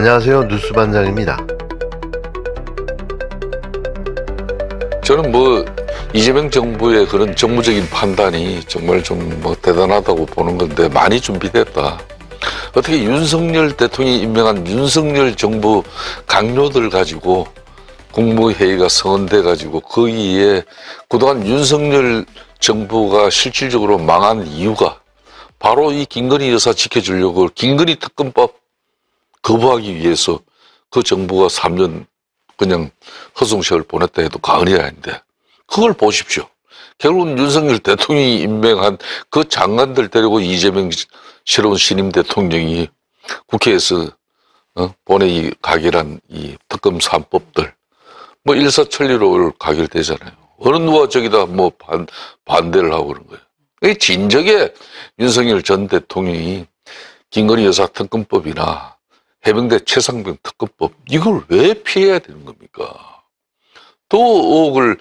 안녕하세요. 뉴스반장입니다. 저는 이재명 정부의 그런 정무적인 판단이 정말 좀 대단하다고 보는 건데, 많이 준비됐다. 어떻게 윤석열 대통령이 임명한 윤석열 정부 강요들 가지고 국무회의가 성원돼 가지고 거기에 그동안 윤석열 정부가 실질적으로 망한 이유가 바로 이 김건희 여사 지켜주려고 김건희 특검법 거부하기 위해서 그 정부가 3년 그냥 허송세월 보냈다 해도 과언이 아닌데, 그걸 보십시오. 결국은 윤석열 대통령이 임명한 그 장관들 데리고 이재명 새로운 신임 대통령이 국회에서 본회의 가결한 이 특검 3법들 일사천리로 가결되잖아요. 어느 누가 저기다 반대를 하고 그런 거예요. 진작에 윤석열 전 대통령이 김건희 여사 특검법이나 해병대 최상병 특검법 이걸 왜 피해야 되는 겁니까? 또 의혹을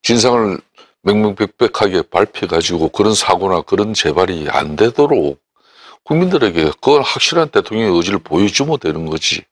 진상을 명명백백하게 밝혀가지고 그런 사고나 그런 재발이 안 되도록 국민들에게 그걸 확실한 대통령의 의지를 보여주면 되는 거지.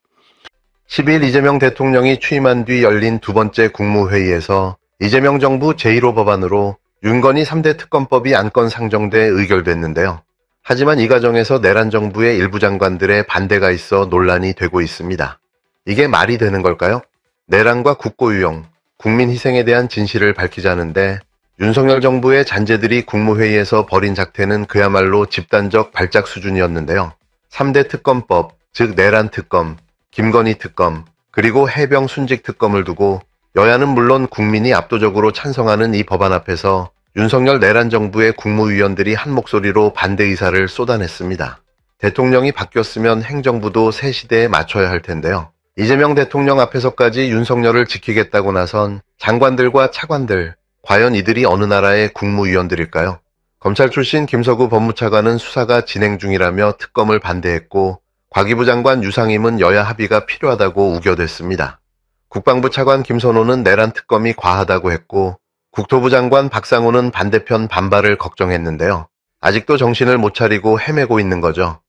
10일 이재명 대통령이 취임한 뒤 열린 두 번째 국무회의에서 이재명 정부 제1호 법안으로 윤건희 3대 특검법이 안건 상정돼 의결됐는데요. 하지만 이 과정에서 내란 정부의 일부 장관들의 반대가 있어 논란이 되고 있습니다. 이게 말이 되는 걸까요? 내란과 국고유용, 국민 희생에 대한 진실을 밝히자는데 윤석열 정부의 잔재들이 국무회의에서 벌인 작태는 그야말로 집단적 발작 수준이었는데요. 3대 특검법, 즉 내란 특검, 김건희 특검, 그리고 해병 순직 특검을 두고 여야는 물론 국민이 압도적으로 찬성하는 이 법안 앞에서 윤석열 내란 정부의 국무위원들이 한 목소리로 반대 의사를 쏟아냈습니다. 대통령이 바뀌었으면 행정부도 새 시대에 맞춰야 할 텐데요. 이재명 대통령 앞에서까지 윤석열을 지키겠다고 나선 장관들과 차관들, 과연 이들이 어느 나라의 국무위원들일까요? 검찰 출신 김서구 법무차관은 수사가 진행 중이라며 특검을 반대했고, 과기부 장관 유상임은 여야 합의가 필요하다고 우겨댔습니다. 국방부 차관 김선호는 내란 특검이 과하다고 했고, 국토부 장관 박상호는 반대편 반발을 걱정했는데요. 아직도 정신을 못 차리고 헤매고 있는 거죠.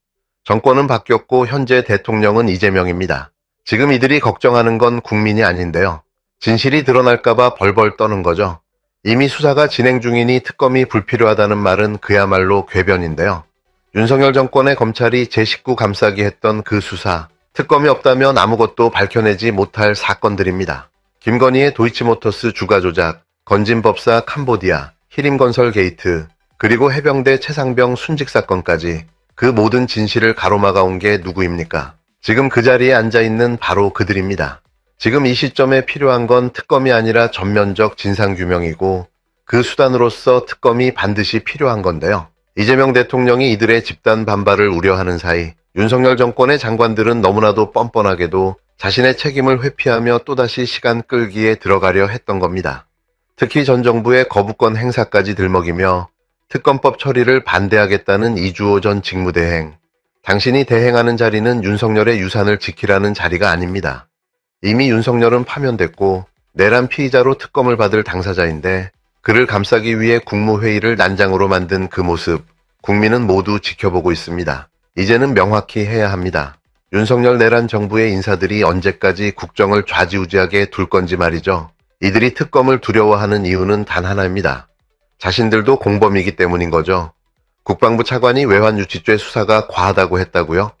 정권은 바뀌었고 현재 대통령은 이재명입니다. 지금 이들이 걱정하는 건 국민이 아닌데요. 진실이 드러날까봐 벌벌 떠는 거죠. 이미 수사가 진행 중이니 특검이 불필요하다는 말은 그야말로 궤변인데요. 윤석열 정권의 검찰이 제19 감싸기 했던 그 수사, 특검이 없다면 아무것도 밝혀내지 못할 사건들입니다. 김건희의 도이치모터스 주가 조작, 건진법사 캄보디아, 히림건설 게이트, 그리고 해병대 최상병 순직 사건까지 그 모든 진실을 가로막아온 게 누구입니까? 지금 그 자리에 앉아있는 바로 그들입니다. 지금 이 시점에 필요한 건 특검이 아니라 전면적 진상규명이고, 그 수단으로서 특검이 반드시 필요한 건데요. 이재명 대통령이 이들의 집단 반발을 우려하는 사이 윤석열 정권의 장관들은 너무나도 뻔뻔하게도 자신의 책임을 회피하며 또다시 시간 끌기에 들어가려 했던 겁니다. 특히 전 정부의 거부권 행사까지 들먹이며 특검법 처리를 반대하겠다는 이주호 전 직무대행. 당신이 대행하는 자리는 윤석열의 유산을 지키라는 자리가 아닙니다. 이미 윤석열은 파면됐고 내란 피의자로 특검을 받을 당사자인데, 그를 감싸기 위해 국무회의를 난장으로 만든 그 모습, 국민은 모두 지켜보고 있습니다. 이제는 명확히 해야 합니다. 윤석열 내란 정부의 인사들이 언제까지 국정을 좌지우지하게 둘 건지 말이죠. 이들이 특검을 두려워하는 이유는 단 하나입니다. 자신들도 공범이기 때문인 거죠. 국방부 차관이 외환 유치죄 수사가 과하다고 했다고요?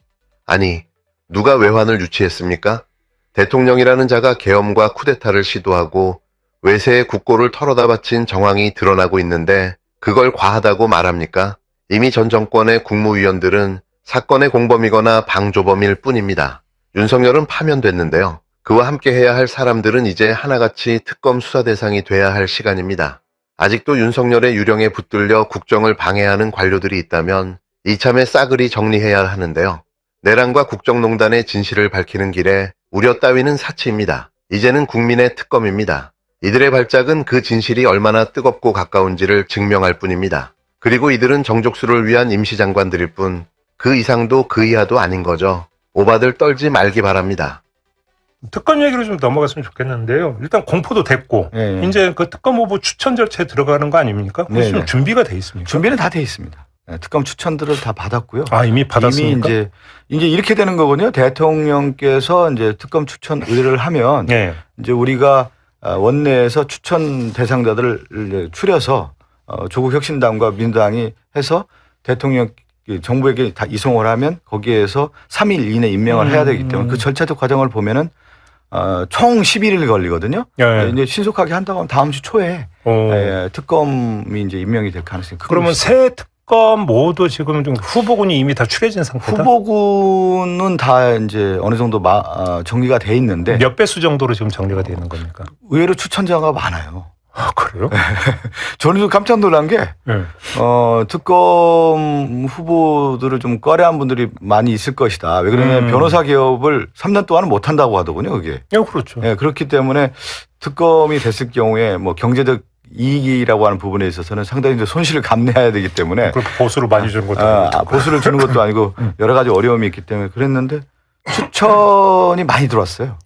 아니, 누가 외환을 유치했습니까? 대통령이라는 자가 계엄과 쿠데타를 시도하고 외세의 국고를 털어다 바친 정황이 드러나고 있는데 그걸 과하다고 말합니까? 이미 전 정권의 국무위원들은 사건의 공범이거나 방조범일 뿐입니다. 윤석열은 파면됐는데요. 그와 함께 해야 할 사람들은 이제 하나같이 특검 수사 대상이 돼야 할 시간입니다. 아직도 윤석열의 유령에 붙들려 국정을 방해하는 관료들이 있다면 이참에 싸그리 정리해야 하는데요. 내란과 국정농단의 진실을 밝히는 길에 우려 따위는 사치입니다. 이제는 국민의 특검입니다. 이들의 발작은 그 진실이 얼마나 뜨겁고 가까운지를 증명할 뿐입니다. 그리고 이들은 정족수를 위한 임시장관들일 뿐, 그 이상도 그 이하도 아닌 거죠. 오바들 떨지 말기 바랍니다. 특검 얘기로 좀 넘어갔으면 좋겠는데요. 일단 공포도 됐고, 이제 그 특검 후보 추천 절차에 들어가는 거 아닙니까? 그것이 좀 준비가 돼 있습니까? 준비는 다 돼 있습니다. 특검 추천들을 다 받았고요. 아, 이미 받았습니까? 이미 이제 이렇게 되는 거군요. 대통령께서 이제 특검 추천 의뢰를 하면 네. 이제 우리가 원내에서 추천 대상자들을 추려서 조국 혁신당과 민주당이 해서 대통령 정부에게 다 이송을 하면 거기에서 3일 이내 임명을 해야 되기 때문에 그 절차적 과정을 보면은 총 11일 걸리거든요. 네. 이제 신속하게 한다고 하면 다음 주 초에 특검이 이제 임명이 될 가능성이 크고 그러면 새 특검 모두 지금 좀 후보군이 이미 다 추려진 상태다? 후보군은 다 이제 어느 정도 정리가 돼 있는데 몇 배수 정도로 지금 정리가 되어 있는 겁니까? 의외로 추천자가 많아요. 아, 그래요? 저는 좀 깜짝 놀란 게 네. 특검 후보들을 좀 꺼려한 분들이 많이 있을 것이다. 왜 그러냐면 변호사 개업을 3년 동안은 못 한다고 하더군요, 그게. 그렇죠. 네, 그렇기 때문에 특검이 됐을 경우에 뭐 경제적 이익이라고 하는 부분에 있어서는 상당히 이제 손실을 감내해야 되기 때문에 그렇게 보수를 많이 주는 것도 아니고. 보수를 주는 것도 아니고 여러 가지 어려움이 있기 때문에 그랬는데 추천이 많이 들어왔어요.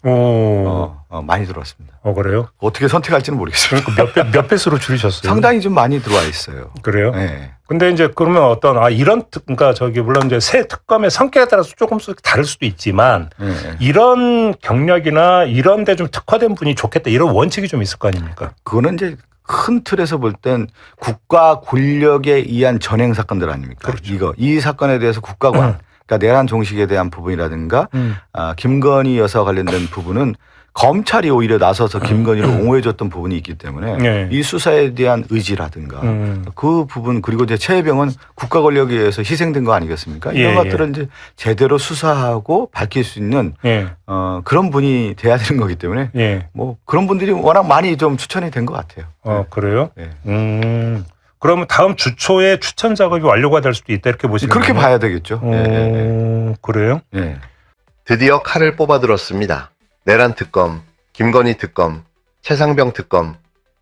많이 들어왔습니다. 그래요? 어떻게 선택할지는 모르겠습니다. 그러니까 몇 배수로 줄이셨어요? 상당히 좀 많이 들어와 있어요. 그래요? 네. 근데 이제 그러면 그러니까 물론 이제 새 특검의 성격에 따라서 조금씩 다를 수도 있지만 이런 경력이나 이런 데 좀 특화된 분이 좋겠다 이런 원칙이 좀 있을 거 아닙니까? 그거는 이제 큰 틀에서 볼 땐 국가 권력에 의한 전행 사건들 아닙니까? 그렇죠. 이 사건에 대해서 국가관, 그러니까 내란 종식에 대한 부분이라든가 김건희 여사와 관련된 부분은 검찰이 오히려 나서서 김건희를 옹호해줬던 부분이 있기 때문에 네. 이 수사에 대한 의지라든가 그 부분 그리고 이제 최혜병은 국가 권력에 의해서 희생된 거 아니겠습니까? 이런 것들은 이제 제대로 수사하고 밝힐 수 있는 그런 분이 돼야 되는 거기 때문에 뭐 그런 분들이 워낙 많이 좀 추천이 된 것 같아요. 그래요? 네. 그러면 다음 주 초에 추천 작업이 완료가 될 수도 있다 이렇게 보시면 그렇게 봐야 되겠죠. 그래요? 네. 드디어 칼을 뽑아들었습니다. 내란 특검, 김건희 특검, 최상병 특검,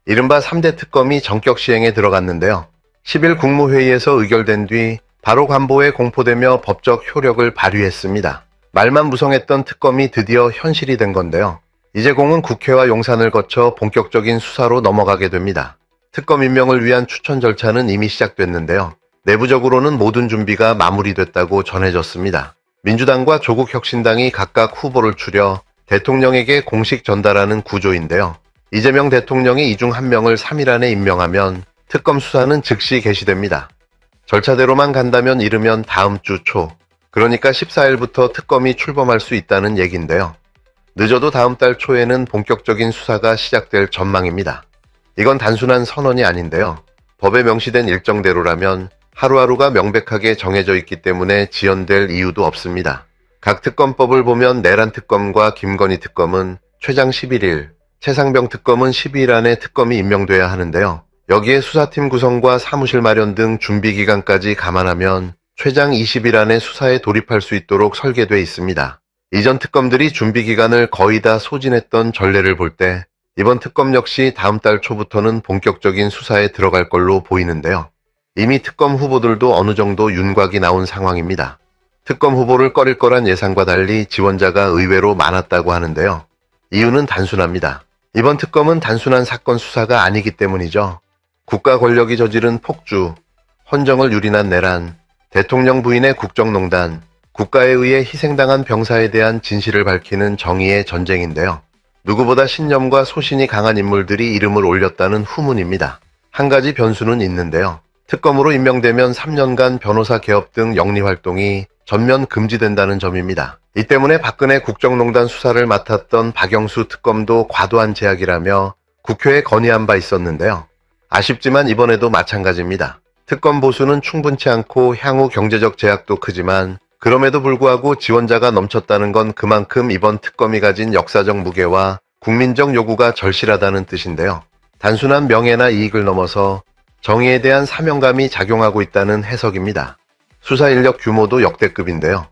이른바 3대 특검이 전격 시행에 들어갔는데요. 10일 국무회의에서 의결된 뒤 바로 관보에 공포되며 법적 효력을 발휘했습니다. 말만 무성했던 특검이 드디어 현실이 된 건데요. 이제 공은 국회와 용산을 거쳐 본격적인 수사로 넘어가게 됩니다. 특검 임명을 위한 추천 절차는 이미 시작됐는데요. 내부적으로는 모든 준비가 마무리됐다고 전해졌습니다. 민주당과 조국혁신당이 각각 후보를 추려 대통령에게 공식 전달하는 구조인데요. 이재명 대통령이 이 중 한 명을 3일 안에 임명하면 특검 수사는 즉시 개시됩니다. 절차대로만 간다면 이르면 다음 주 초, 그러니까 14일부터 특검이 출범할 수 있다는 얘긴데요. 늦어도 다음 달 초에는 본격적인 수사가 시작될 전망입니다. 이건 단순한 선언이 아닌데요. 법에 명시된 일정대로라면 하루하루가 명백하게 정해져 있기 때문에 지연될 이유도 없습니다. 각 특검법을 보면 내란 특검과 김건희 특검은 최장 11일, 최상병 특검은 12일 안에 특검이 임명돼야 하는데요. 여기에 수사팀 구성과 사무실 마련 등 준비 기간까지 감안하면 최장 20일 안에 수사에 돌입할 수 있도록 설계돼 있습니다. 이전 특검들이 준비 기간을 거의 다 소진했던 전례를 볼 때 이번 특검 역시 다음 달 초부터는 본격적인 수사에 들어갈 걸로 보이는데요. 이미 특검 후보들도 어느 정도 윤곽이 나온 상황입니다. 특검 후보를 꺼릴 거란 예상과 달리 지원자가 의외로 많았다고 하는데요. 이유는 단순합니다. 이번 특검은 단순한 사건 수사가 아니기 때문이죠. 국가 권력이 저지른 폭주, 헌정을 유린한 내란, 대통령 부인의 국정농단, 국가에 의해 희생당한 병사에 대한 진실을 밝히는 정의의 전쟁인데요. 누구보다 신념과 소신이 강한 인물들이 이름을 올렸다는 후문입니다. 한 가지 변수는 있는데요. 특검으로 임명되면 3년간 변호사 개업 등 영리활동이 전면 금지된다는 점입니다. 이 때문에 박근혜 국정농단 수사를 맡았던 박영수 특검도 과도한 제약이라며 국회에 건의한 바 있었는데요. 아쉽지만 이번에도 마찬가지입니다. 특검 보수는 충분치 않고 향후 경제적 제약도 크지만 그럼에도 불구하고 지원자가 넘쳤다는 건 그만큼 이번 특검이 가진 역사적 무게와 국민적 요구가 절실하다는 뜻인데요. 단순한 명예나 이익을 넘어서 정의에 대한 사명감이 작용하고 있다는 해석입니다. 수사 인력 규모도 역대급인데요.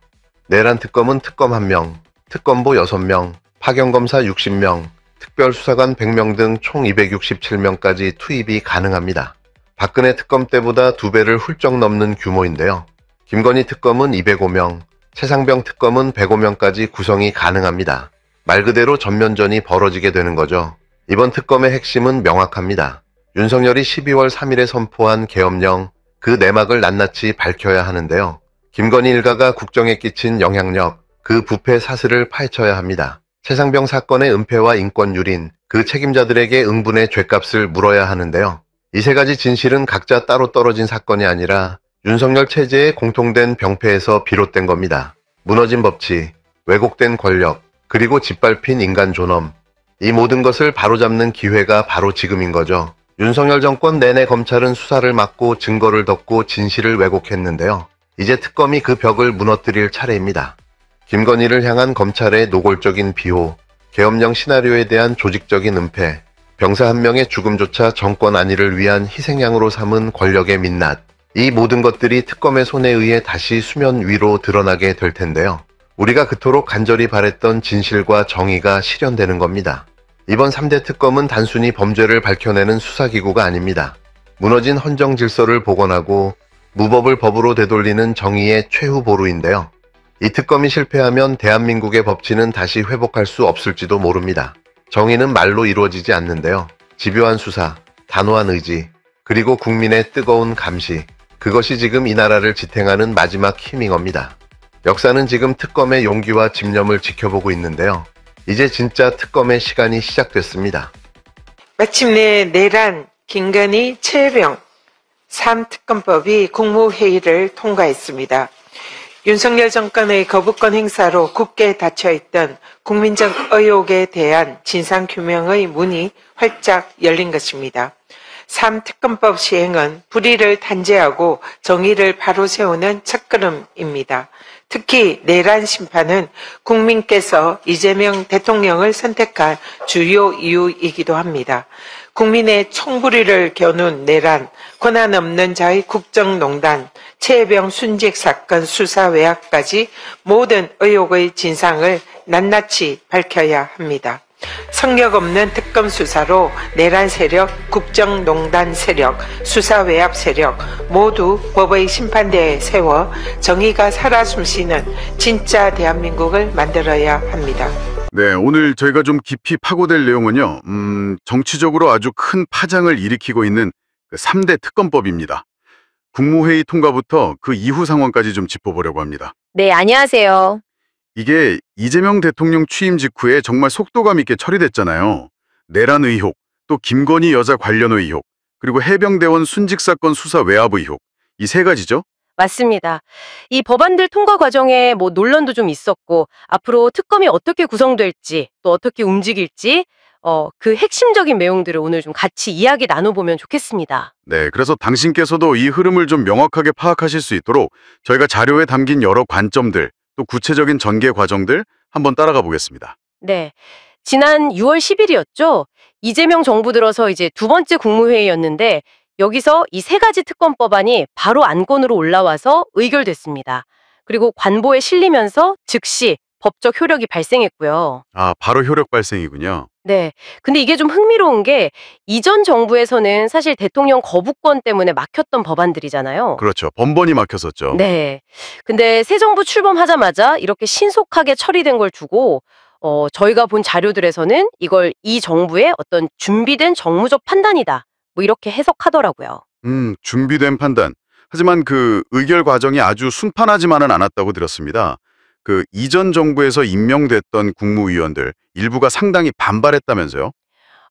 내란 특검은 특검 1명, 특검보 6명, 파견검사 60명, 특별수사관 100명 등 총 267명까지 투입이 가능합니다. 박근혜 특검 때보다 2배를 훌쩍 넘는 규모인데요. 김건희 특검은 205명, 최상병 특검은 105명까지 구성이 가능합니다. 말 그대로 전면전이 벌어지게 되는 거죠. 이번 특검의 핵심은 명확합니다. 윤석열이 12월 3일에 선포한 계엄령, 그 내막을 낱낱이 밝혀야 하는데요. 김건희 일가가 국정에 끼친 영향력, 그 부패 사슬을 파헤쳐야 합니다. 최상병 사건의 은폐와 인권 유린, 그 책임자들에게 응분의 죗값을 물어야 하는데요. 이 세 가지 진실은 각자 따로 떨어진 사건이 아니라 윤석열 체제의 공통된 병폐에서 비롯된 겁니다. 무너진 법치, 왜곡된 권력, 그리고 짓밟힌 인간 존엄. 이 모든 것을 바로잡는 기회가 바로 지금인 거죠. 윤석열 정권 내내 검찰은 수사를 막고 증거를 덮고 진실을 왜곡했는데요. 이제 특검이 그 벽을 무너뜨릴 차례입니다. 김건희를 향한 검찰의 노골적인 비호, 계엄령 시나리오에 대한 조직적인 은폐, 병사 한 명의 죽음조차 정권 안위를 위한 희생양으로 삼은 권력의 민낯, 이 모든 것들이 특검의 손에 의해 다시 수면 위로 드러나게 될 텐데요. 우리가 그토록 간절히 바랬던 진실과 정의가 실현되는 겁니다. 이번 3대 특검은 단순히 범죄를 밝혀내는 수사기구가 아닙니다. 무너진 헌정 질서를 복원하고 무법을 법으로 되돌리는 정의의 최후 보루인데요. 이 특검이 실패하면 대한민국의 법치는 다시 회복할 수 없을지도 모릅니다. 정의는 말로 이루어지지 않는데요. 집요한 수사, 단호한 의지, 그리고 국민의 뜨거운 감시, 그것이 지금 이 나라를 지탱하는 마지막 힘인 겁니다. 역사는 지금 특검의 용기와 집념을 지켜보고 있는데요. 이제 진짜 특검의 시간이 시작됐습니다. 마침내 내란, 김건희, 최혜병 3특검법이 국무회의를 통과했습니다. 윤석열 정권의 거부권 행사로 굳게 닫혀있던 국민적 의혹에 대한 진상규명의 문이 활짝 열린 것입니다. 3특검법 시행은 불의를 단죄하고 정의를 바로 세우는 첫걸음입니다. 특히 내란 심판은 국민께서 이재명 대통령을 선택한 주요 이유이기도 합니다. 국민의 총불위를 겨눈 내란, 권한 없는 자의 국정농단, 최혜병 순직 사건 수사 외압까지 모든 의혹의 진상을 낱낱이 밝혀야 합니다. 성역 없는 특검 수사로 내란 세력, 국정농단 세력, 수사 외압 세력 모두 법의 심판대에 세워 정의가 살아 숨쉬는 진짜 대한민국을 만들어야 합니다. 네, 오늘 저희가 좀 깊이 파고들 내용은요, 정치적으로 아주 큰 파장을 일으키고 있는 그 3대 특검법입니다. 국무회의 통과부터 그 이후 상황까지 좀 짚어보려고 합니다. 네, 안녕하세요. 이게 이재명 대통령 취임 직후에 정말 속도감 있게 처리됐잖아요. 내란 의혹, 또 김건희 여자 관련 의혹, 그리고 해병대원 순직 사건 수사 외압 의혹, 이 세 가지죠? 맞습니다. 이 법안들 통과 과정에 논란도 좀 있었고, 앞으로 특검이 어떻게 구성될지, 또 어떻게 움직일지, 그 핵심적인 내용들을 오늘 좀 같이 이야기 나눠보면 좋겠습니다. 네, 그래서 당신께서도 이 흐름을 좀 명확하게 파악하실 수 있도록 저희가 자료에 담긴 여러 관점들, 또 구체적인 전개 과정들 한번 따라가 보겠습니다. 네. 지난 6월 10일이었죠. 이재명 정부 들어서 이제 두 번째 국무회의였는데, 여기서 이 세 가지 특검 법안이 바로 안건으로 올라와서 의결됐습니다. 그리고 관보에 실리면서 즉시 법적 효력이 발생했고요. 아, 바로 효력 발생이군요. 네. 근데 이게 좀 흥미로운 게 이전 정부에서는 사실 대통령 거부권 때문에 막혔던 법안들이잖아요. 그렇죠. 번번이 막혔었죠. 네. 근데 새 정부 출범하자마자 이렇게 신속하게 처리된 걸 두고 저희가 본 자료들에서는 이걸 이 정부의 어떤 준비된 정무적 판단이다. 이렇게 해석하더라고요. 준비된 판단. 하지만 그 의결 과정이 아주 순탄하지만은 않았다고 들었습니다. 그 이전 정부에서 임명됐던 국무위원들 일부가 상당히 반발했다면서요?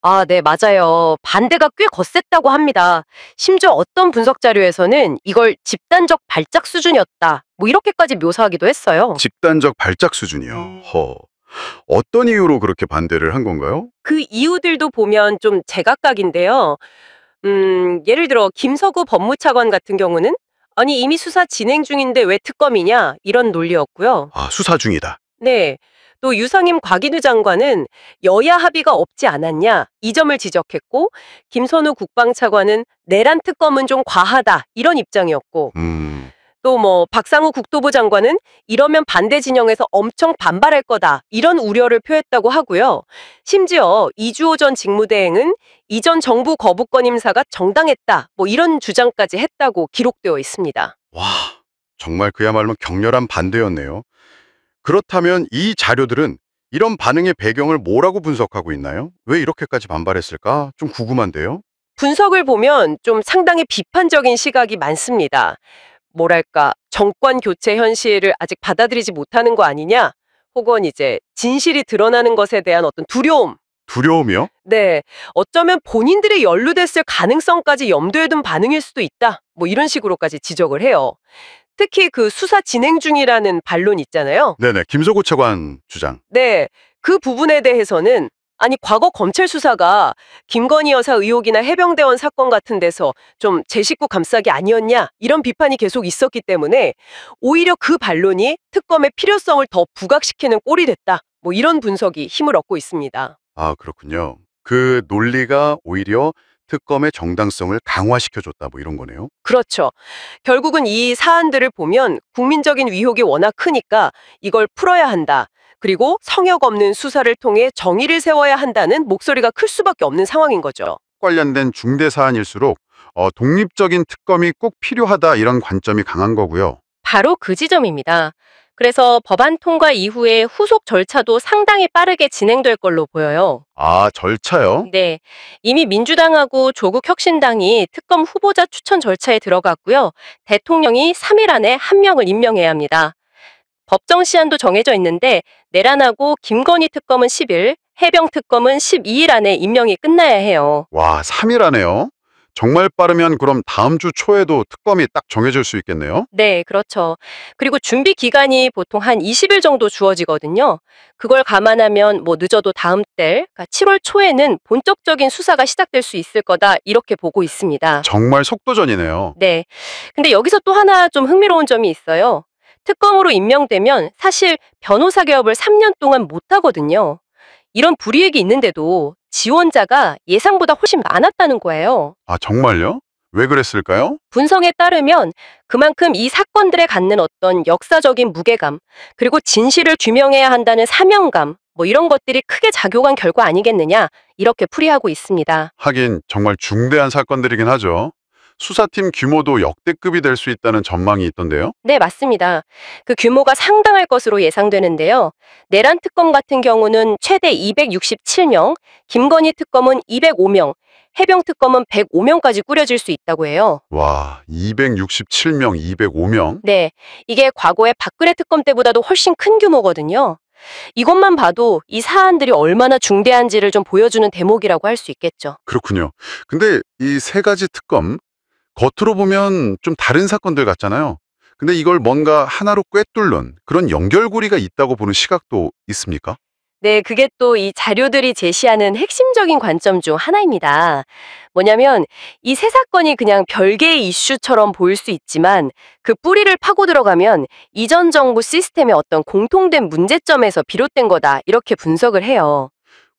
아, 네, 맞아요. 반대가 꽤 거셌다고 합니다. 심지어 어떤 분석 자료에서는 이걸 집단적 발작 수준이었다. 이렇게까지 묘사하기도 했어요. 집단적 발작 수준이요. 어떤 이유로 그렇게 반대를 한 건가요? 그 이유들도 보면 좀 제각각인데요. 예를 들어 김서구 법무차관 같은 경우는 아니 이미 수사 진행 중인데 왜 특검이냐 이런 논리였고요. 아, 수사 중이다. 네. 또 유상임 곽인우 장관은 여야 합의가 없지 않았냐 이 점을 지적했고 김선우 국방차관은 내란 특검은 좀 과하다 이런 입장이었고 또 박상우 국토부 장관은 이러면 반대 진영에서 엄청 반발할 거다 이런 우려를 표했다고 하고요. 심지어 이주호 전 직무대행은 이전 정부 거부권 임사가 정당했다 이런 주장까지 했다고 기록되어 있습니다. 와, 정말 그야말로 격렬한 반대였네요. 그렇다면 이 자료들은 이런 반응의 배경을 뭐라고 분석하고 있나요? 왜 이렇게까지 반발했을까? 좀 궁금한데요. 분석을 보면 좀 상당히 비판적인 시각이 많습니다. 뭐랄까, 정권 교체 현실을 아직 받아들이지 못하는 거 아니냐? 혹은 이제 진실이 드러나는 것에 대한 어떤 두려움. 두려움이요? 네, 어쩌면 본인들이 연루됐을 가능성까지 염두에 둔 반응일 수도 있다. 뭐 이런 식으로까지 지적을 해요. 특히 그 수사 진행 중이라는 반론 있잖아요. 네네. 김서구 차관 주장. 네, 그 부분에 대해서는 아니 과거 검찰 수사가 김건희 여사 의혹이나 해병대원 사건 같은 데서 좀 제 식구 감싸기 아니었냐 이런 비판이 계속 있었기 때문에 오히려 그 반론이 특검의 필요성을 더 부각시키는 꼴이 됐다. 뭐 이런 분석이 힘을 얻고 있습니다. 아, 그렇군요. 그 논리가 오히려 특검의 정당성을 강화시켜줬다 뭐 이런 거네요. 그렇죠. 결국은 이 사안들을 보면 국민적인 위혹이 워낙 크니까 이걸 풀어야 한다. 그리고 성역 없는 수사를 통해 정의를 세워야 한다는 목소리가 클 수밖에 없는 상황인 거죠. 관련된 중대 사안일수록 독립적인 특검이 꼭 필요하다 이런 관점이 강한 거고요. 바로 그 지점입니다. 그래서 법안 통과 이후에 후속 절차도 상당히 빠르게 진행될 걸로 보여요. 아, 절차요? 네, 이미 민주당하고 조국혁신당이 특검 후보자 추천 절차에 들어갔고요. 대통령이 3일 안에 한 명을 임명해야 합니다. 법정 시한도 정해져 있는데 내란하고 김건희 특검은 10일, 해병 특검은 12일 안에 임명이 끝나야 해요. 와, 3일 안에요? 정말 빠르면 그럼 다음 주 초에도 특검이 딱 정해질 수 있겠네요? 네, 그렇죠. 그리고 준비 기간이 보통 한 20일 정도 주어지거든요. 그걸 감안하면 뭐 늦어도 다음 달, 그러니까 7월 초에는 본격적인 수사가 시작될 수 있을 거다 이렇게 보고 있습니다. 정말 속도전이네요. 네. 근데 여기서 또 하나 좀 흥미로운 점이 있어요. 특검으로 임명되면 사실 변호사 개업을 3년 동안 못 하거든요. 이런 불이익이 있는데도 지원자가 예상보다 훨씬 많았다는 거예요. 아, 정말요? 왜 그랬을까요? 분석에 따르면 그만큼 이 사건들에 갖는 어떤 역사적인 무게감, 그리고 진실을 규명해야 한다는 사명감, 뭐 이런 것들이 크게 작용한 결과 아니겠느냐, 이렇게 풀이하고 있습니다. 하긴 정말 중대한 사건들이긴 하죠. 수사팀 규모도 역대급이 될 수 있다는 전망이 있던데요. 네, 맞습니다. 그 규모가 상당할 것으로 예상되는데요. 내란 특검 같은 경우는 최대 267명, 김건희 특검은 205명, 해병 특검은 105명까지 꾸려질 수 있다고 해요. 와, 267명, 205명? 네, 이게 과거의 박근혜 특검 때보다도 훨씬 큰 규모거든요. 이것만 봐도 이 사안들이 얼마나 중대한지를 좀 보여주는 대목이라고 할 수 있겠죠. 그렇군요. 근데 이 세 가지 특검, 겉으로 보면 좀 다른 사건들 같잖아요. 근데 이걸 뭔가 하나로 꿰뚫는 그런 연결고리가 있다고 보는 시각도 있습니까? 네, 그게 또 이 자료들이 제시하는 핵심적인 관점 중 하나입니다. 뭐냐면 이 세 사건이 그냥 별개의 이슈처럼 보일 수 있지만 그 뿌리를 파고 들어가면 이전 정부 시스템의 어떤 공통된 문제점에서 비롯된 거다 이렇게 분석을 해요.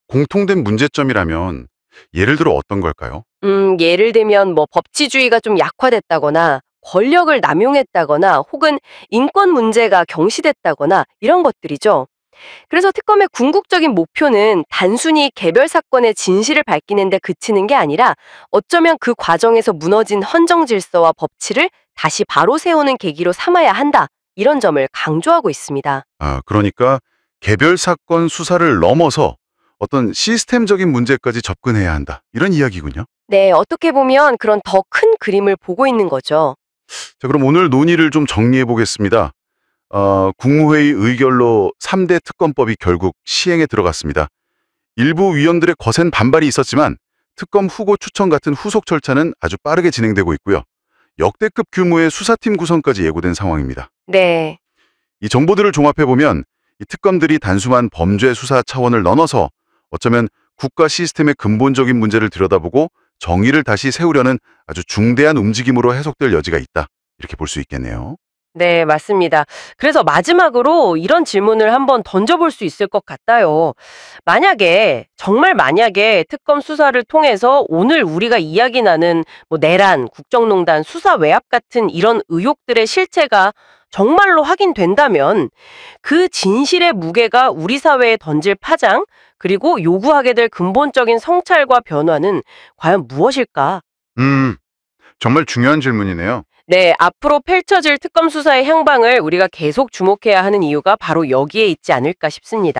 공통된 문제점이라면 예를 들어 어떤 걸까요? 예를 들면 뭐 법치주의가 좀 약화됐다거나 권력을 남용했다거나 혹은 인권 문제가 경시됐다거나 이런 것들이죠. 그래서 특검의 궁극적인 목표는 단순히 개별 사건의 진실을 밝히는 데 그치는 게 아니라 어쩌면 그 과정에서 무너진 헌정 질서와 법치를 다시 바로 세우는 계기로 삼아야 한다. 이런 점을 강조하고 있습니다. 아, 그러니까 개별 사건 수사를 넘어서 어떤 시스템적인 문제까지 접근해야 한다. 이런 이야기군요. 네, 어떻게 보면 그런 더 큰 그림을 보고 있는 거죠. 자, 그럼 오늘 논의를 좀 정리해 보겠습니다. 국무회의 의결로 3대 특검법이 결국 시행에 들어갔습니다. 일부 위원들의 거센 반발이 있었지만 특검 후보 추천 같은 후속 절차는 아주 빠르게 진행되고 있고요. 역대급 규모의 수사팀 구성까지 예고된 상황입니다. 네. 이 정보들을 종합해보면 이 특검들이 단순한 범죄 수사 차원을 넘어서 어쩌면 국가 시스템의 근본적인 문제를 들여다보고 정의를 다시 세우려는 아주 중대한 움직임으로 해석될 여지가 있다. 이렇게 볼 수 있겠네요. 네, 맞습니다. 그래서 마지막으로 이런 질문을 한번 던져볼 수 있을 것 같아요. 정말 만약에 특검 수사를 통해서 오늘 우리가 이야기 나는 뭐 내란, 국정농단, 수사 외압 같은 이런 의혹들의 실체가 정말로 확인된다면 그 진실의 무게가 우리 사회에 던질 파장, 그리고 요구하게 될 근본적인 성찰과 변화는 과연 무엇일까? 정말 중요한 질문이네요. 네, 앞으로 펼쳐질 특검 수사의 향방을 우리가 계속 주목해야 하는 이유가 바로 여기에 있지 않을까 싶습니다.